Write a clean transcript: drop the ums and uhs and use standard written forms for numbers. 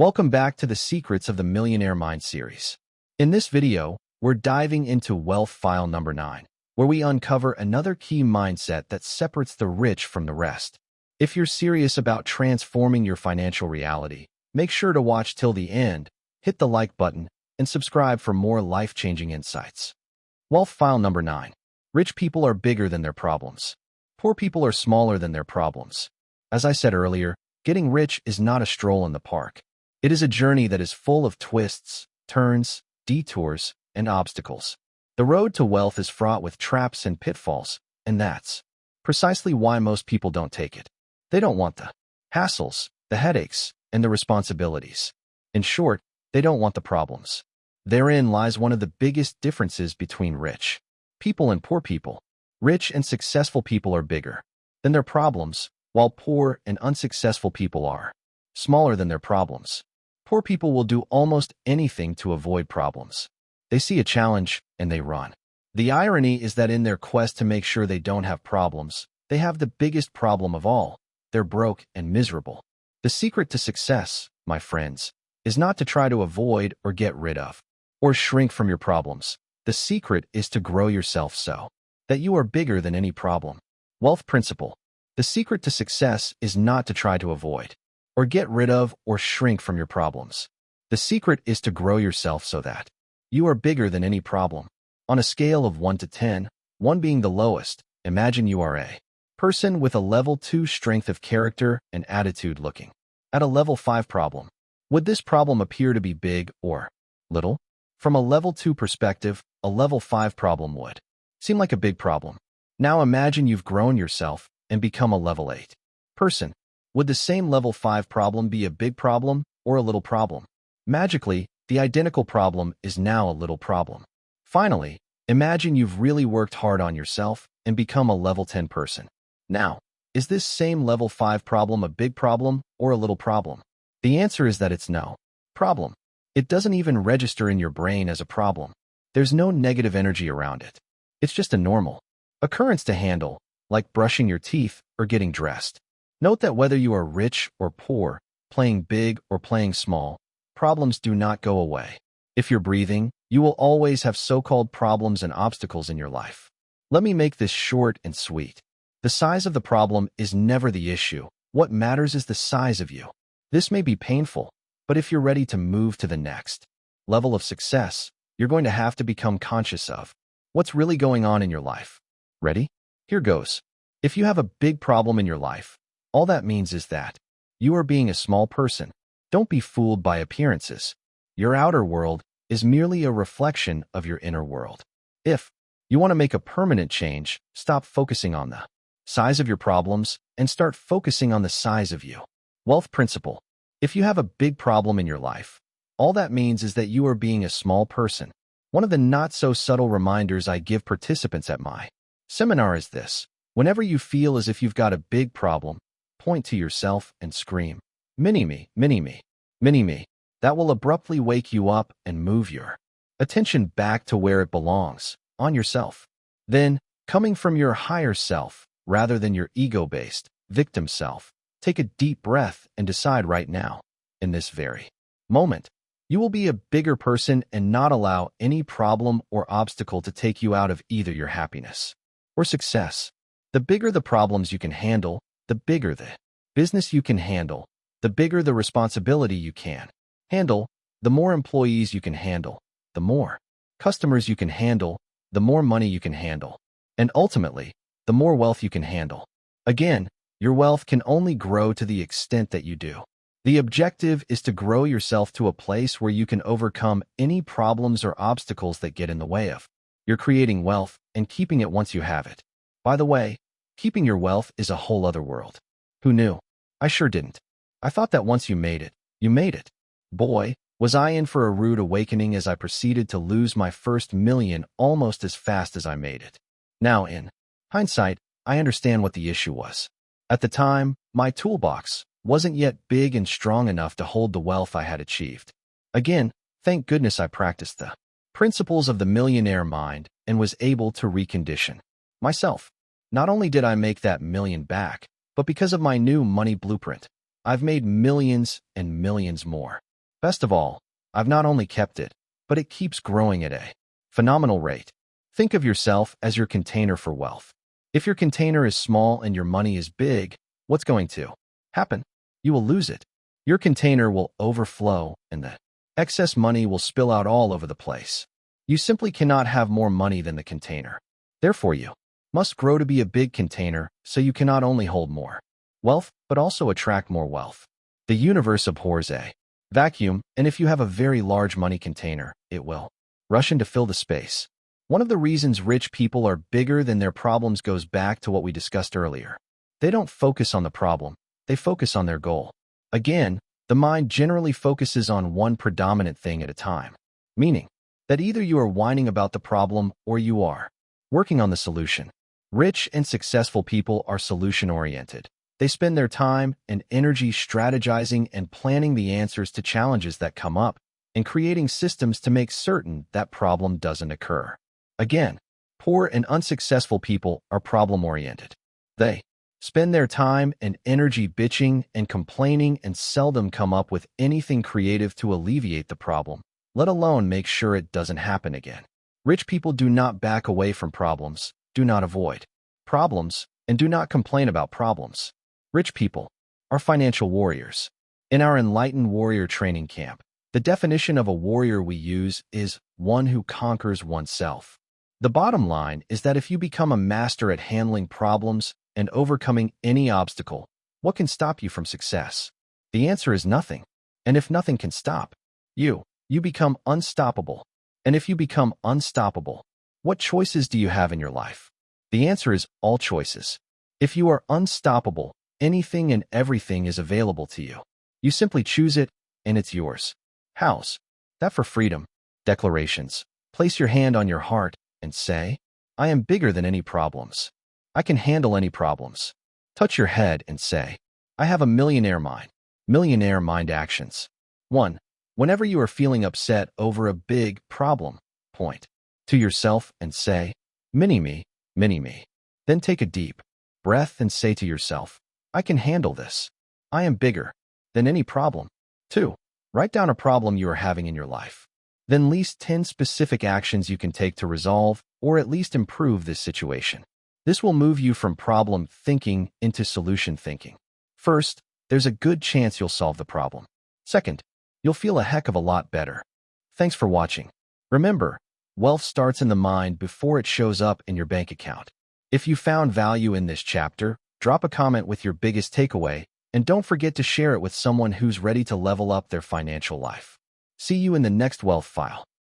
Welcome back to the Secrets of the Millionaire Mind series. In this video, we're diving into Wealth File number 9, where we uncover another key mindset that separates the rich from the rest. If you're serious about transforming your financial reality, make sure to watch till the end, hit the like button, and subscribe for more life-changing insights. Wealth File number 9. Rich people are bigger than their problems. Poor people are smaller than their problems. As I said earlier, getting rich is not a stroll in the park. It is a journey that is full of twists, turns, detours, and obstacles. The road to wealth is fraught with traps and pitfalls, and that's precisely why most people don't take it. They don't want the hassles, the headaches, and the responsibilities. In short, they don't want the problems. Therein lies one of the biggest differences between rich people and poor people. Rich and successful people are bigger than their problems, while poor and unsuccessful people are smaller than their problems. Poor people will do almost anything to avoid problems. They see a challenge and they run. The irony is that in their quest to make sure they don't have problems, they have the biggest problem of all. They're broke and miserable. The secret to success, my friends, is not to try to avoid or get rid of or shrink from your problems. The secret is to grow yourself so that you are bigger than any problem. Wealth principle. The secret to success is not to try to avoid or get rid of or shrink from your problems. The secret is to grow yourself so that you are bigger than any problem. On a scale of 1 to 10, 1 being the lowest, imagine you are a person with a level 2 strength of character and attitude looking at a level 5 problem. Would this problem appear to be big or little? From a level 2 perspective, a level 5 problem would seem like a big problem. Now imagine you've grown yourself and become a level 8 person. Would the same level 5 problem be a big problem or a little problem? Magically, the identical problem is now a little problem. Finally, imagine you've really worked hard on yourself and become a level 10 person. Now, is this same level 5 problem a big problem or a little problem? The answer is that it's no problem. It doesn't even register in your brain as a problem. There's no negative energy around it. It's just a normal occurrence to handle, like brushing your teeth or getting dressed. Note that whether you are rich or poor, playing big or playing small, problems do not go away. If you're breathing, you will always have so-called problems and obstacles in your life. Let me make this short and sweet. The size of the problem is never the issue. What matters is the size of you. This may be painful, but if you're ready to move to the next level of success, you're going to have to become conscious of what's really going on in your life. Ready? Here goes. If you have a big problem in your life, all that means is that you are being a small person. Don't be fooled by appearances. Your outer world is merely a reflection of your inner world. If you want to make a permanent change, stop focusing on the size of your problems and start focusing on the size of you. Wealth principle. If you have a big problem in your life, all that means is that you are being a small person. One of the not-so-subtle reminders I give participants at my seminar is this. Whenever you feel as if you've got a big problem, point to yourself and scream, "Mini-me, mini-me, mini-me." That will abruptly wake you up and move your attention back to where it belongs, on yourself. Then, coming from your higher self, rather than your ego-based, victim self, take a deep breath and decide right now, in this very moment, you will be a bigger person and not allow any problem or obstacle to take you out of either your happiness or success. The bigger the problems you can handle, the bigger the business you can handle, the bigger the responsibility you can handle, the more employees you can handle, the more customers you can handle, the more money you can handle, and ultimately, the more wealth you can handle. Again, your wealth can only grow to the extent that you do. The objective is to grow yourself to a place where you can overcome any problems or obstacles that get in the way of you're creating wealth and keeping it once you have it. By the way, keeping your wealth is a whole other world. Who knew? I sure didn't. I thought that once you made it, you made it. Boy, was I in for a rude awakening as I proceeded to lose my first million almost as fast as I made it. Now, in hindsight, I understand what the issue was. At the time, my toolbox wasn't yet big and strong enough to hold the wealth I had achieved. Again, thank goodness I practiced the principles of the millionaire mind and was able to recondition myself. Not only did I make that million back, but because of my new money blueprint, I've made millions and millions more. Best of all, I've not only kept it, but it keeps growing at a phenomenal rate. Think of yourself as your container for wealth. If your container is small and your money is big, what's going to happen? You will lose it. Your container will overflow and the excess money will spill out all over the place. You simply cannot have more money than the container. Therefore, you must grow to be a big container so you can not only hold more wealth, but also attract more wealth. The universe abhors a vacuum, and if you have a very large money container, it will rush in to fill the space. One of the reasons rich people are bigger than their problems goes back to what we discussed earlier. They don't focus on the problem, they focus on their goal. Again, the mind generally focuses on one predominant thing at a time, meaning that either you are whining about the problem or you are working on the solution. Rich and successful people are solution-oriented. They spend their time and energy strategizing and planning the answers to challenges that come up and creating systems to make certain that problem doesn't occur. Again, poor and unsuccessful people are problem-oriented. They spend their time and energy bitching and complaining and seldom come up with anything creative to alleviate the problem, let alone make sure it doesn't happen again. Rich people do not back away from problems, do not avoid problems, and do not complain about problems. Rich people are financial warriors. In our Enlightened Warrior Training Camp, the definition of a warrior we use is one who conquers oneself. The bottom line is that if you become a master at handling problems and overcoming any obstacle, what can stop you from success? The answer is nothing. And if nothing can stop you, you become unstoppable. And if you become unstoppable, what choices do you have in your life? The answer is all choices. If you are unstoppable, anything and everything is available to you. You simply choose it, and it's yours. How's that for freedom? Declarations. Place your hand on your heart and say, I am bigger than any problems. I can handle any problems. Touch your head and say, I have a millionaire mind. Millionaire mind actions. 1. Whenever you are feeling upset over a big problem, point to yourself and say, mini-me, mini-me. Then take a deep breath and say to yourself, I can handle this. I am bigger than any problem. 2. Write down a problem you are having in your life. Then list 10 specific actions you can take to resolve or at least improve this situation. This will move you from problem thinking into solution thinking. First, there's a good chance you'll solve the problem. Second, you'll feel a heck of a lot better. Thanks for watching. Remember, wealth starts in the mind before it shows up in your bank account. If you found value in this chapter, drop a comment with your biggest takeaway, and don't forget to share it with someone who's ready to level up their financial life. See you in the next Wealth File.